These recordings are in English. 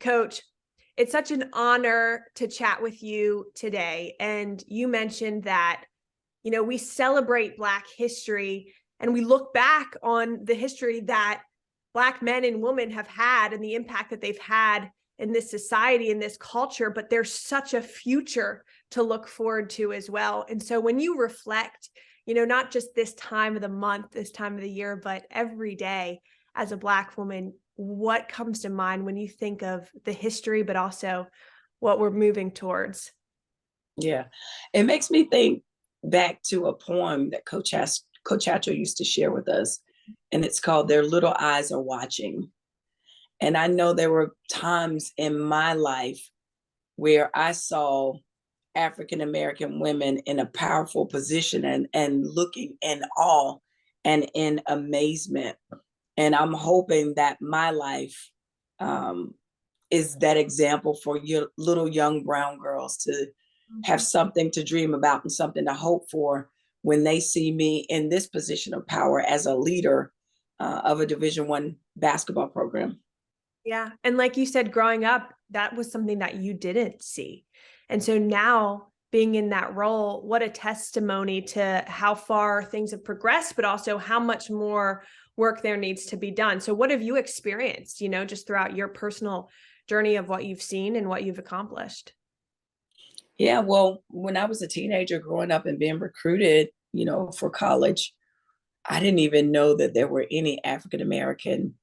Coach, it's such an honor to chat with you today. And you mentioned that, we celebrate Black history and we look back on the history that Black men and women have had and the impact that they've had in this society, in this culture, but there's such a future to look forward to as well. And so when you reflect, not just this time of the month, this time of the year, but every day as a Black woman, what comes to mind when you think of the history, but also what we're moving towards? Yeah, it makes me think back to a poem that Coach Hatcher used to share with us, and it's called "Their Little Eyes Are Watching." And I know there were times in my life where I saw African American women in a powerful position and looking in awe and in amazement. And I'm hoping that my life um, is that example for your little young brown girls to have something to dream about and something to hope for when they see me in this position of power as a leader of a Division I basketball program. Yeah. And like you said, growing up, that was something that you didn't see. And so now being in that role, what a testimony to how far things have progressed, but also how much more work there needs to be done. So what have you experienced, just throughout your personal journey of what you've seen and what you've accomplished? Yeah, well, when I was a teenager growing up and being recruited, for college, I didn't even know that there were any African American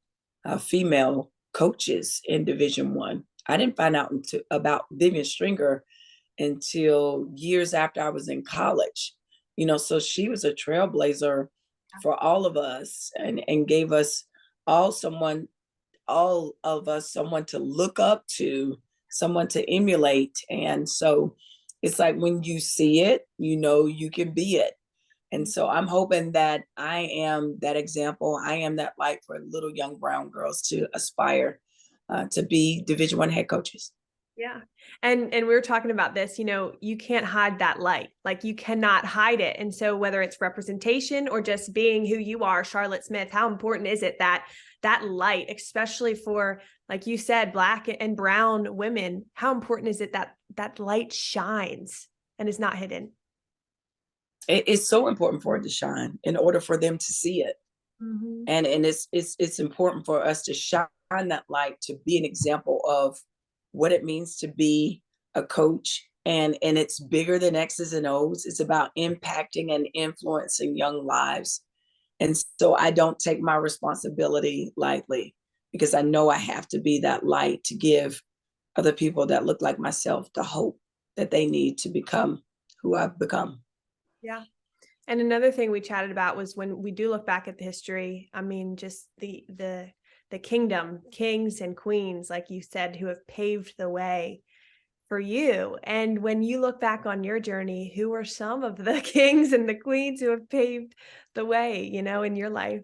female coaches in Division One. I didn't find out about Vivian Stringer until years after I was in college. So she was a trailblazer for all of us and gave us all someone, all of us, someone to look up to, someone to emulate. And so it's like when you see it, you can be it. And so I'm hoping that I am that example. I am that light for little young brown girls to aspire to be Division I head coaches. Yeah. And we were talking about this, you can't hide that light. Like you cannot hide it. And so whether it's representation or just being who you are, Charlotte Smith, how important is it that that light, especially for, like you said, Black and brown women, how important is it that that light shines and is not hidden? It's so important for it to shine in order for them to see it. Mhm. And it's important for us to shine that light to be an example of what it means to be a coach. And it's bigger than X's and O's. It's about impacting and influencing young lives. And so I don't take my responsibility lightly because I know I have to be that light to give other people that look like myself the hope that they need to become who I've become. Yeah. And another thing we chatted about was when we do look back at the history, I mean, just the kingdom, kings and queens, like you said, who have paved the way for you. And when you look back on your journey, who are some of the kings and the queens who have paved the way, in your life?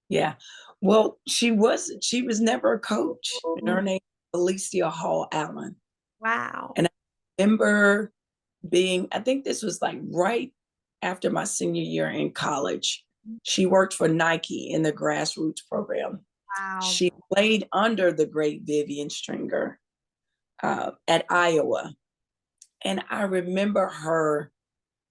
Yeah. Well, she was never a coach. And her name is Alicia Hall Allen. Wow. And I remember I think this was like right after my senior year in college. She worked for Nike in the grassroots program. Wow. She played under the great Vivian Stringer at Iowa. And I remember her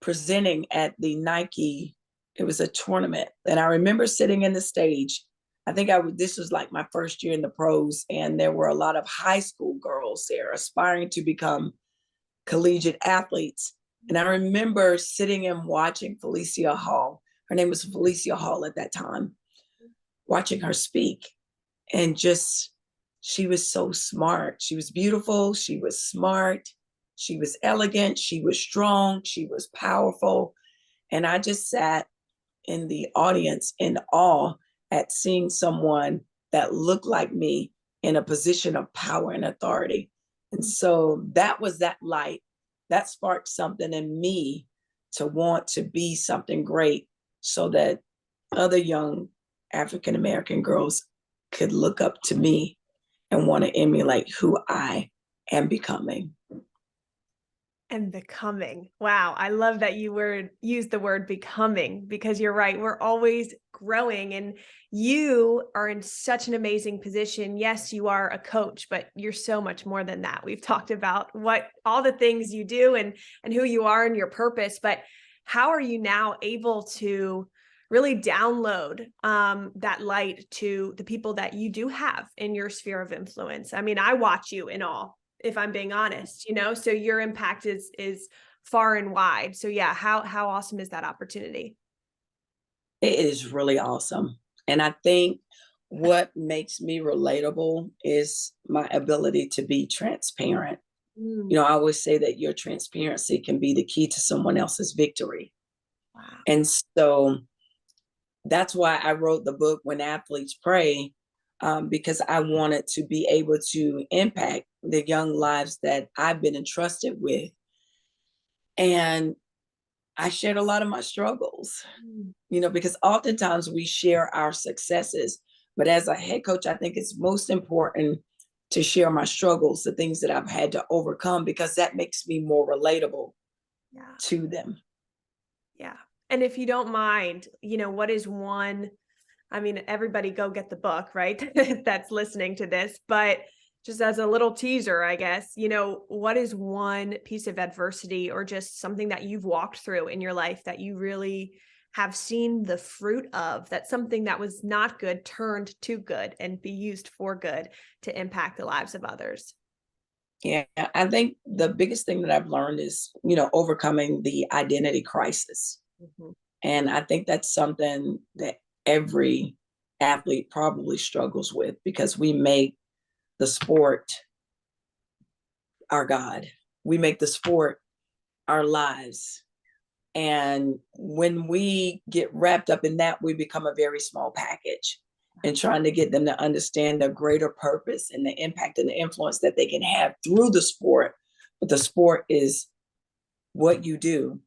presenting at the Nike, it was a tournament. And I remember sitting in the stage. I think this was like my first year in the pros, and there were a lot of high school girls there aspiring to become collegiate athletes. And I remember sitting and watching Felicia Hall. Her name was Felicia Hall at that time, watching her speak. And just, she was so smart. She was beautiful. She was smart. She was elegant. She was strong. She was powerful. And I just sat in the audience in awe at seeing someone that looked like me in a position of power and authority. And so that was that light that sparked something in me to want to be something great so that other young African American girls could look up to me and want to emulate who I am becoming. And becoming. Wow. I love that you used the word becoming, because you're right. We're always growing, and you are in such an amazing position. Yes, you are a coach, but you're so much more than that. We've talked about what all the things you do and who you are and your purpose, but how are you now able to really download that light to the people that you do have in your sphere of influence? I mean, I watch you in all, if I'm being honest, so your impact is far and wide. So yeah, how awesome is that opportunity? It is really awesome. And I think what makes me relatable is my ability to be transparent. Mm, I always say that your transparency can be the key to someone else's victory. wow. And so that's why I wrote the book When Athletes Pray, because I wanted to be able to impact the young lives that I've been entrusted with. And I shared a lot of my struggles, Mm, because oftentimes we share our successes. But as a head coach, I think it's most important to share my struggles, the things that I've had to overcome, because that makes me more relatable yeah. to them. Yeah. And if you don't mind, what is one, I mean, everybody go get the book, right? That's listening to this, but just as a little teaser, I guess, what is one piece of adversity or just something that you've walked through in your life that you really have seen the fruit of, that something that was not good turned to good and be used for good to impact the lives of others? Yeah, I think the biggest thing that I've learned is, overcoming the identity crisis. Mhm. And I think that's something that every athlete probably struggles with, because we make the sport our God. We make the sport our lives. And when we get wrapped up in that, we become a very small package. And trying to get them to understand the greater purpose and the impact and the influence that they can have through the sport. But the sport is what you do,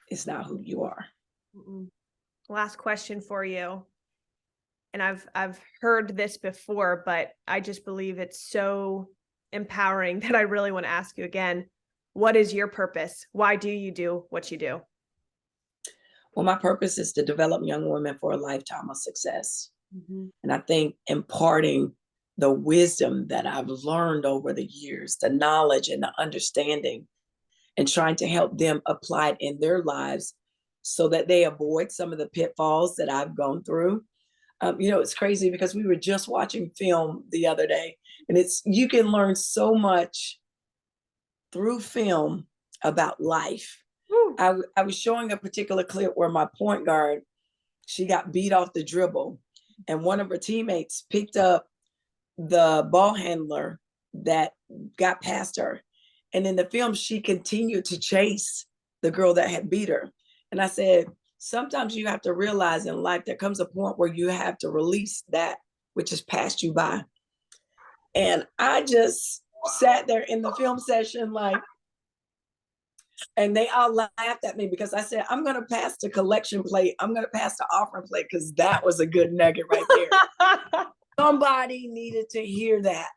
it's not who you are. Mm-mm. Last question for you. And I've heard this before, but I just believe it's so empowering that I really want to ask you again. What is your purpose? Why do you do what you do? Well, my purpose is to develop young women for a lifetime of success. Mhm. And I think imparting the wisdom that I've learned over the years, the knowledge and the understanding, and trying to help them apply it in their lives so that they avoid some of the pitfalls that I've gone through. It's crazy because we were just watching film the other day, and you can learn so much through film about life. Woo. I was showing a particular clip where my point guard, she got beat off the dribble, and one of her teammates picked up the ball handler that got past her. And in the film, she continued to chase the girl that had beat her. And I said, sometimes you have to realize in life there comes a point where you have to release that which has passed you by. And I just sat there in the film session like, and they all laughed at me because I said, I'm going to pass the collection plate. I'm going to pass the offering plate, because that was a good nugget right there. Somebody needed to hear that.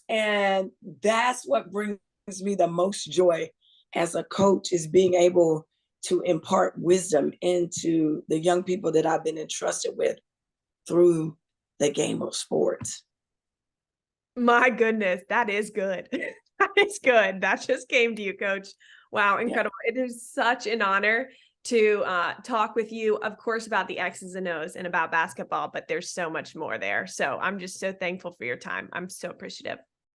And that's what brings me the most joy as a coach, is being able to impart wisdom into the young people that I've been entrusted with through the game of sports. My goodness, that is good. That is good. That just came to you, coach. Wow, Yeah. incredible. It is such an honor to talk with you, of course, about the X's and O's and about basketball, but there's so much more there. So I'm just so thankful for your time. I'm so appreciative.